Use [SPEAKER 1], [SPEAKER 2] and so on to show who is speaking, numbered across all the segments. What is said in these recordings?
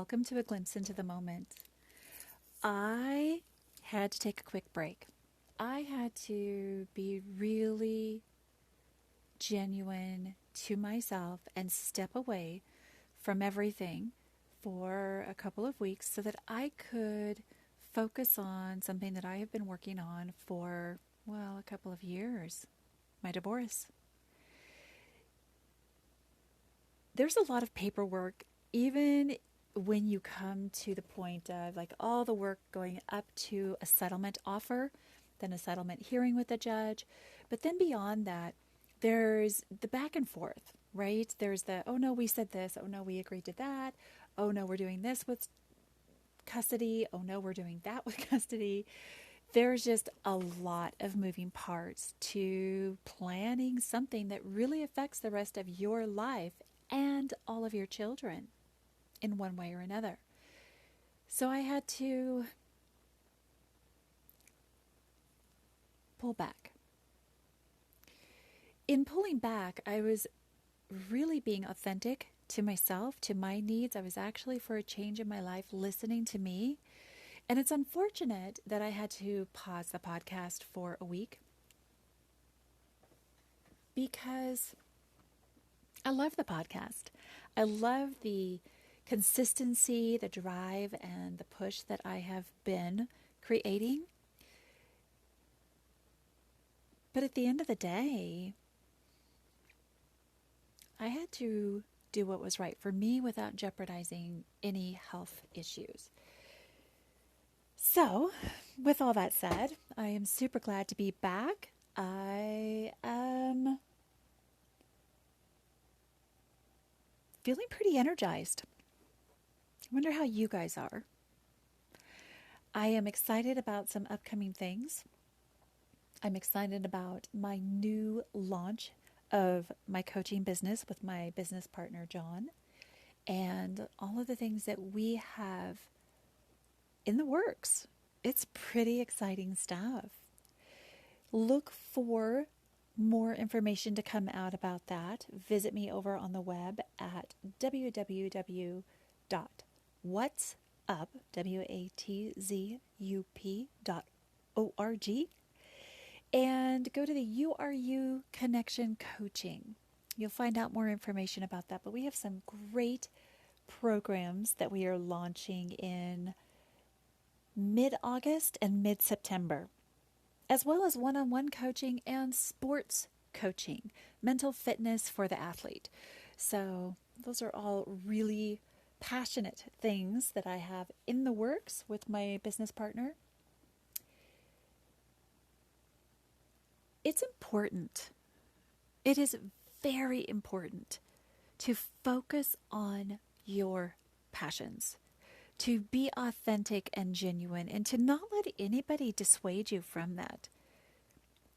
[SPEAKER 1] welcome to A Glimpse into the Moment. I had to take a quick break. I had to be really genuine to myself and step away from everything for a couple of weeks so that I could focus on something that I have been working on for, a couple of years, my divorce. There's a lot of paperwork, even when you come to the point of like all the work going up to a settlement offer, then a settlement hearing with the judge. But then beyond that, there's the back and forth, right? There's the, oh no, we said this. Oh no, we agreed to that. Oh no, we're doing this with custody. Oh no, we're doing that with custody. There's just a lot of moving parts to planning something that really affects the rest of your life and all of your children in one way or another. So I had to pull back. In pulling back, I was really being authentic to myself, to my needs. I was actually, for a change in my life, listening to me. And it's unfortunate that I had to pause the podcast for a week because I love the podcast. I love the consistency, the drive, and the push that I have been creating. But at the end of the day, I had to do what was right for me without jeopardizing any health issues. So, with all that said, I am super glad to be back. I am feeling pretty energized. I wonder how you guys are. I am excited about some upcoming things. I'm excited about my new launch of my coaching business with my business partner, John, and all of the things that we have in the works. It's pretty exciting stuff. Look for more information to come out about that. Visit me over on the web at www.whatsup, WATZUP.org, and go to the URU Connection Coaching. You'll find out more information about that, but we have some great programs that we are launching in mid-August and mid-September, as well as one-on-one coaching and sports coaching, mental fitness for the athlete. So those are all really passionate things that I have in the works with my business partner. It's important. It is very important to focus on your passions, to be authentic and genuine, and to not let anybody dissuade you from that.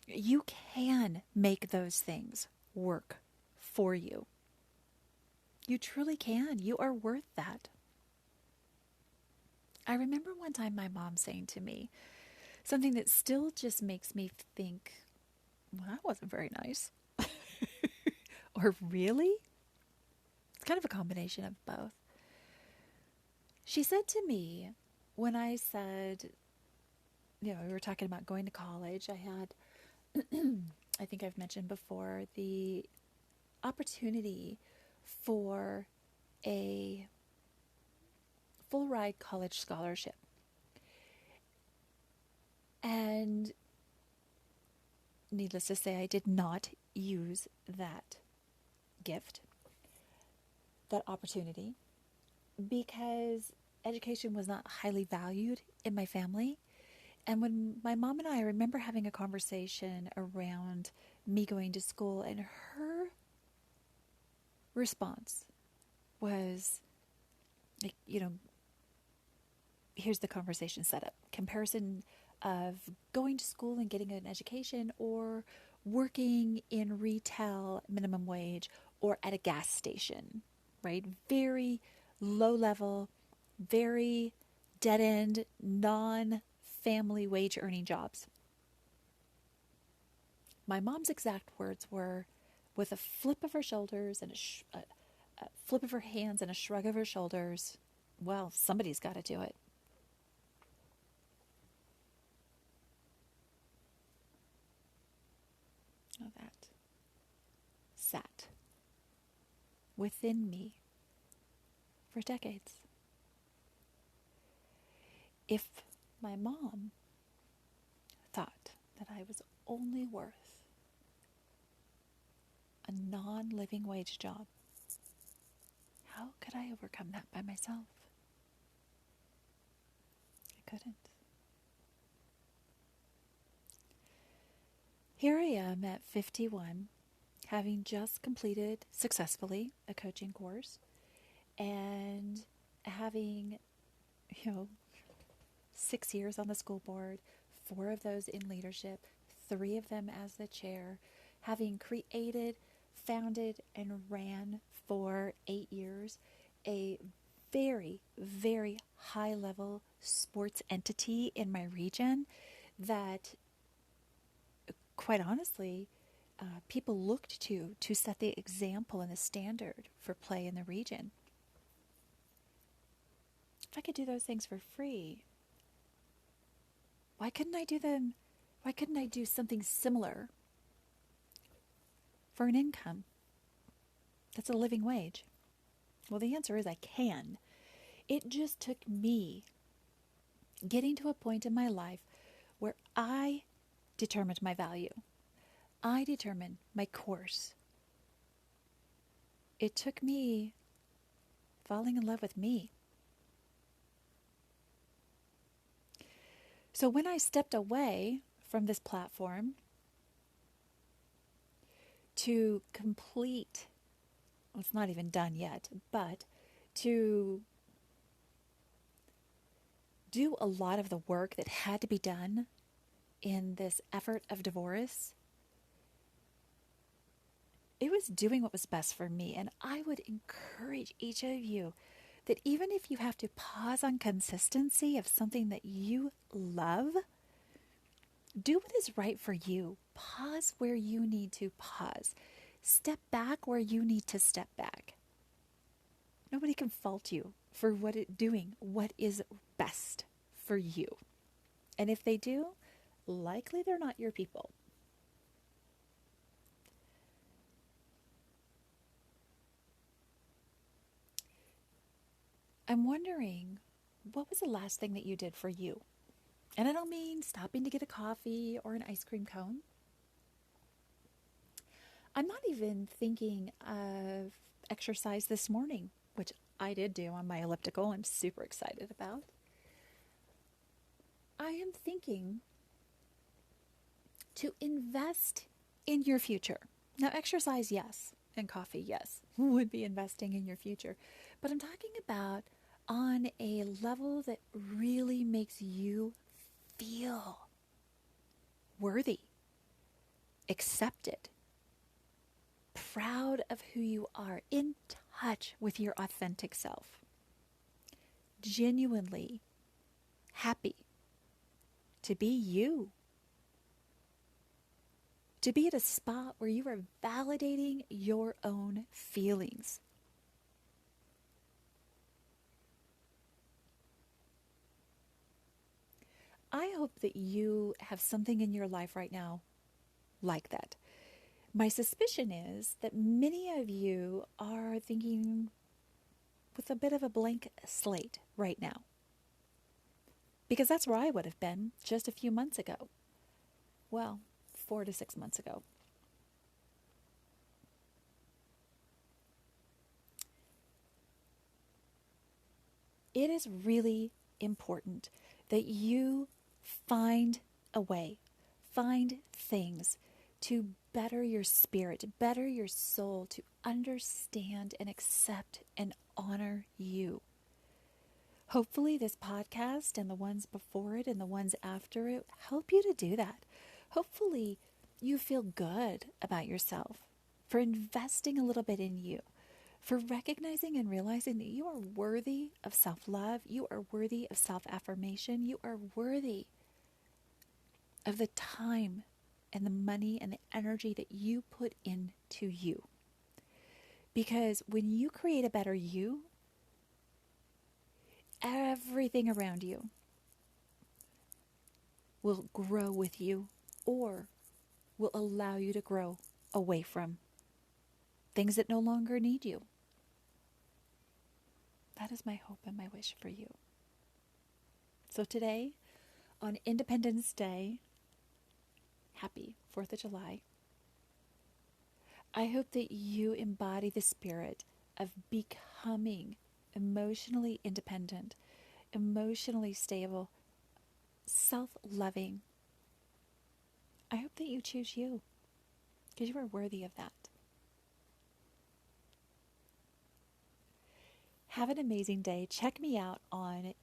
[SPEAKER 1] You can make those things work for you. You truly can. You are worth that. I remember one time my mom saying to me something that still just makes me think, well, that wasn't very nice. Or really? It's kind of a combination of both. She said to me, when I said, we were talking about going to college, I had, I think I've mentioned before, the opportunity for a full ride college scholarship. And needless to say, I did not use that gift, that opportunity, because education was not highly valued in my family. And when my mom and I remember having a conversation around me going to school, and her response was, like, here's the conversation setup. Comparison of going to school and getting an education or working in retail minimum wage or at a gas station, right? Very low level, very dead end, non-family wage earning jobs. My mom's exact words were, with a flip of her shoulders and a flip of her hands and a shrug of her shoulders, well, somebody's got to do it. Oh, that sat within me for decades. If my mom thought that I was only worth a non-living wage job, how could I overcome that by myself? I couldn't. Here I am at 51, having just completed successfully a coaching course and having, 6 years on the school board, 4 of those in leadership, 3 of them as the chair, having created, founded, and ran for 8 years a very, very high-level sports entity in my region that, quite honestly, people looked to set the example and the standard for play in the region. If I could do those things for free, why couldn't I do them? Why couldn't I do something similar for an income that's a living wage? Well, the answer is I can. It just took me getting to a point in my life where I determined my value. I determined my course. It took me falling in love with me. So when I stepped away from this platform to complete, well, it's not even done yet, but to do a lot of the work that had to be done in this effort of divorce, it was doing what was best for me. And I would encourage each of you that even if you have to pause on consistency of something that you love, do what is right for you. Pause where you need to pause. Step back where you need to step back. Nobody can fault you for doing what is best for you. And if they do, likely they're not your people. I'm wondering, what was the last thing that you did for you? And I don't mean stopping to get a coffee or an ice cream cone. I'm not even thinking of exercise this morning, which I did do on my elliptical. I'm super excited about. I am thinking to invest in your future. Now, exercise, yes, and coffee, yes, would be investing in your future. But I'm talking about on a level that really makes you feel worthy, accepted, proud of who you are, in touch with your authentic self, genuinely happy to be you, to be at a spot where you are validating your own feelings. I hope that you have something in your life right now like that. My suspicion is that many of you are thinking with a bit of a blank slate right now. Because that's where I would have been just a few months ago. Well, 4 to 6 months ago. It is really important that you find a way, find things to better your spirit, to better your soul, to understand and accept and honor you. Hopefully this podcast and the ones before it and the ones after it help you to do that. Hopefully you feel good about yourself for investing a little bit in you, for recognizing and realizing that you are worthy of self-love, you are worthy of self-affirmation, you are worthy of the time and the money and the energy that you put into you. Because when you create a better you, everything around you will grow with you or will allow you to grow away from things that no longer need you. That is my hope and my wish for you. So today, on Independence Day, happy 4th of July, I hope that you embody the spirit of becoming emotionally independent, emotionally stable, self-loving. I hope that you choose you because you are worthy of that. Have an amazing day. Check me out on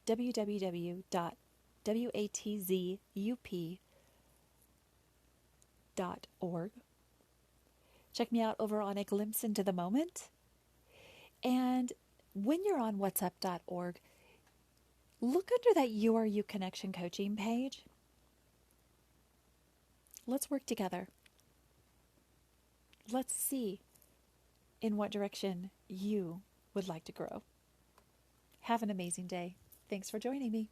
[SPEAKER 1] www.watzzup.org. Check me out over on A Glimpse into the Moment. And when you're on whatsup.org, look under that You Are You Connection coaching page. Let's work together. Let's see in what direction you would like to grow. Have an amazing day. Thanks for joining me.